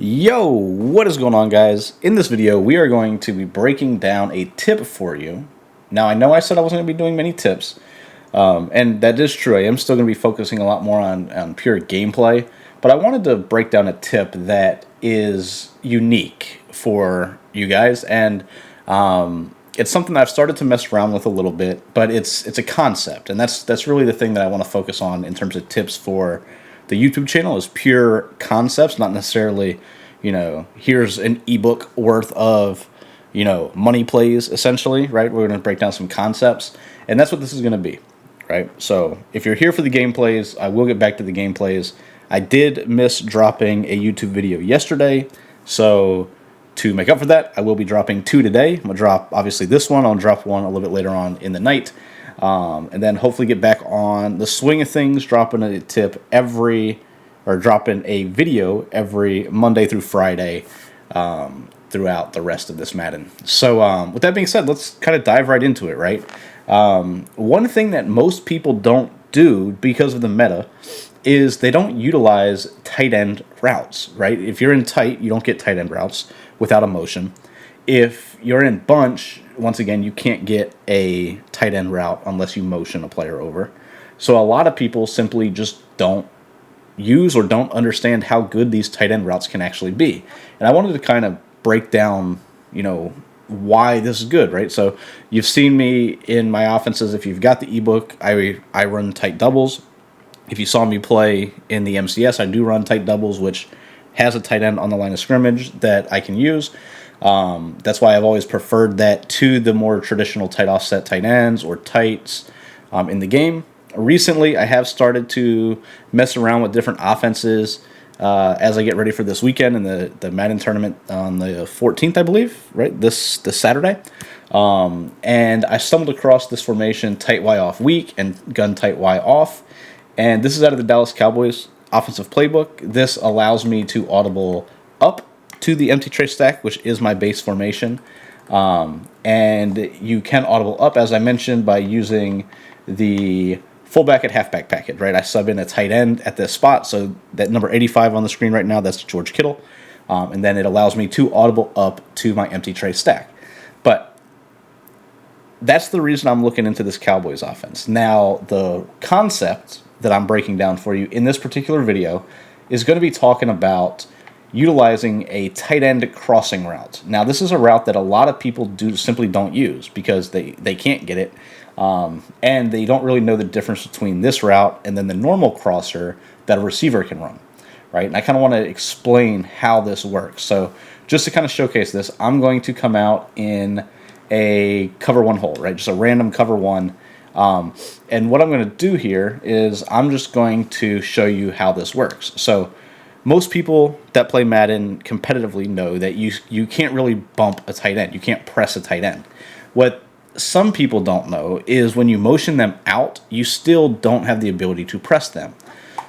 Yo, what is going on, guys? In this video, we are going to be breaking down a tip for you. Now, I know I said I wasn't going to be doing many tips, and that is true. I am still going to be focusing a lot more on pure gameplay, but I wanted to break down a tip that is unique for you guys, and it's something that I've started to mess around with a little bit, but it's a concept, and that's really the thing that I want to focus on in terms of tips for the YouTube channel is pure concepts, not necessarily, here's an ebook worth of, money plays, essentially, right? We're going to break down some concepts, and that's what this is going to be, right? So if you're here for the gameplays, I will get back to the gameplays. I did miss dropping a YouTube video yesterday, so to make up for that, I will be dropping 2 today. I'm going to drop, obviously, this one. I'll drop one a little bit later on in the night. And then hopefully get back on the swing of things, dropping a video every Monday through Friday throughout the rest of this Madden. So with that being said, let's kind of dive right into it, right? One thing that most people don't do because of the meta is they don't utilize tight end routes, right? If you're in tight, you don't get tight end routes without a motion. If you're in bunch, once again, you can't get a tight end route unless you motion a player over. So a lot of people simply just don't use or don't understand how good these tight end routes can actually be. And I wanted to kind of break down, why this is good, right? So you've seen me in my offenses. If you've got the ebook, I run tight doubles. If you saw me play in the MCS, I do run tight doubles, which has a tight end on the line of scrimmage that I can use. That's why I've always preferred that to the more traditional tight offset tight ends or tights in the game. Recently, I have started to mess around with different offenses as I get ready for this weekend in the Madden tournament on the 14th, I believe, right? This Saturday. And I stumbled across this formation, tight Y off weak and gun tight Y off. And this is out of the Dallas Cowboys offensive playbook. This allows me to audible up to the empty tray stack, which is my base formation. And you can audible up, as I mentioned, by using the fullback at halfback package, right? I sub in a tight end at this spot, so that number 85 on the screen right now, that's George Kittle. And then it allows me to audible up to my empty tray stack. But that's the reason I'm looking into this Cowboys offense. Now, the concept that I'm breaking down for you in this particular video is going to be talking about utilizing a tight end crossing route. Now, this is a route that a lot of people simply don't use because they can't get it, and they don't really know the difference between this route and then the normal crosser that a receiver can run, right? And I kind of want to explain how this works. So just to kind of showcase this, I'm going to come out in a cover one hole, right? Just a random cover one. And what I'm going to do here is I'm just going to show you how this works. So most people that play Madden competitively know that you can't really bump a tight end. You can't press a tight end. What some people don't know is when you motion them out, you still don't have the ability to press them.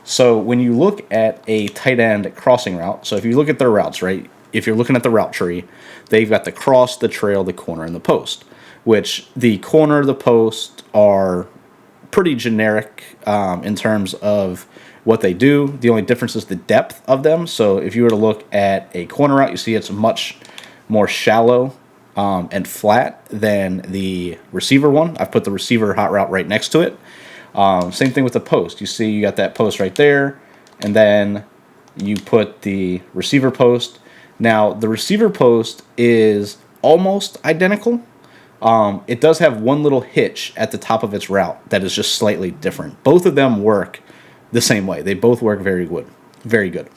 So when you look at a tight end crossing route, so if you look at their routes, right, if you're looking at the route tree, they've got the cross, the trail, the corner, and the post, which the corner, the post are pretty generic in terms of what they do. The only difference is the depth of them. So if you were to look at a corner route, you see it's much more shallow and flat than the receiver one. I've put the receiver hot route right next to it. Same thing with the post. You see you got that post right there, and then you put the receiver post. Now, the receiver post is almost identical. It does have one little hitch at the top of its route that is just slightly different. Both of them work the same way. They both work very good. Very good.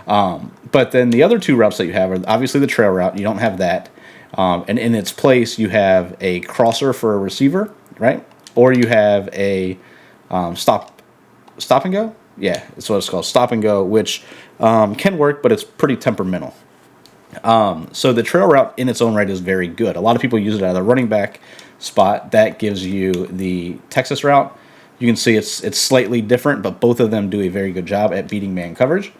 But then the other 2 routes that you have are obviously the trail route. You don't have that. And in its place, you have a crosser for a receiver, right? Or you have a stop and go? Yeah, that's what it's called, stop and go, which can work, but it's pretty temperamental. So the trail route in its own right is very good. A lot of people use it at the running back spot. That gives you the Texas route. You can see it's slightly different, but both of them do a very good job at beating man coverage.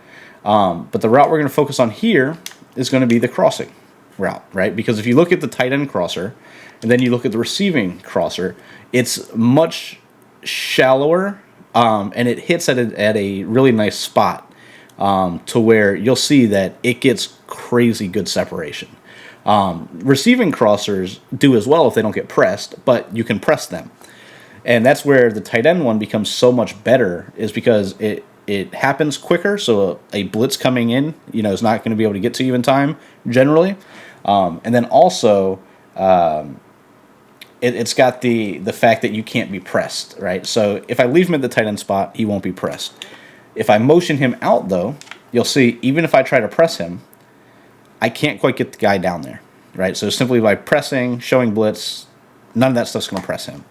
But the route we're going to focus on here is going to be the crossing route, right? Because if you look at the tight end crosser and then you look at the receiving crosser, it's much shallower and it hits at a really nice spot to where you'll see that it gets crazy good separation. Receiving crossers do as well if they don't get pressed, but you can press them. And that's where the tight end one becomes so much better, is because it happens quicker. So a blitz coming in, is not going to be able to get to you in time generally. And then also, it's got the fact that you can't be pressed, right? So if I leave him at the tight end spot, he won't be pressed. If I motion him out, though, you'll see even if I try to press him, I can't quite get the guy down there, right? So simply by pressing, showing blitz, none of that stuff's going to press him.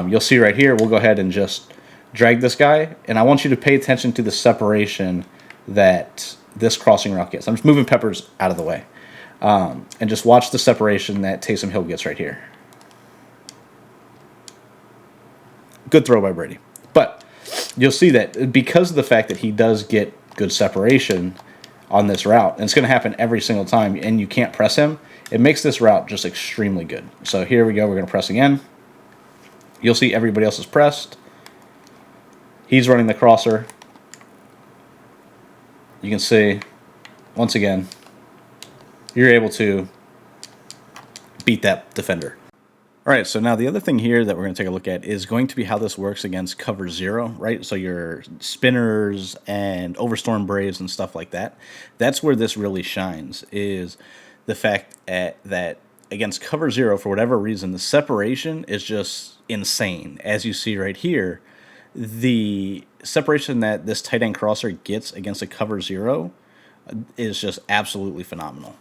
You'll see right here, we'll go ahead and just drag this guy, and I want you to pay attention to the separation that this crossing route gets. I'm just moving Peppers out of the way. And just watch the separation that Taysom Hill gets right here. Good throw by Brady. But you'll see that because of the fact that he does get good separation on this route, and it's going to happen every single time, and you can't press him, it makes this route just extremely good. So here we go. We're going to press again. You'll see everybody else is pressed. He's running the crosser. You can see, once again, you're able to beat that defender. All right, so now the other thing here that we're going to take a look at is going to be how this works against cover zero, right? So your spinners and overstorm braves and stuff like that. That's where this really shines, is the fact that against cover zero, for whatever reason, the separation is just insane. As you see right here, the separation that this tight end crosser gets against a cover zero is just absolutely phenomenal.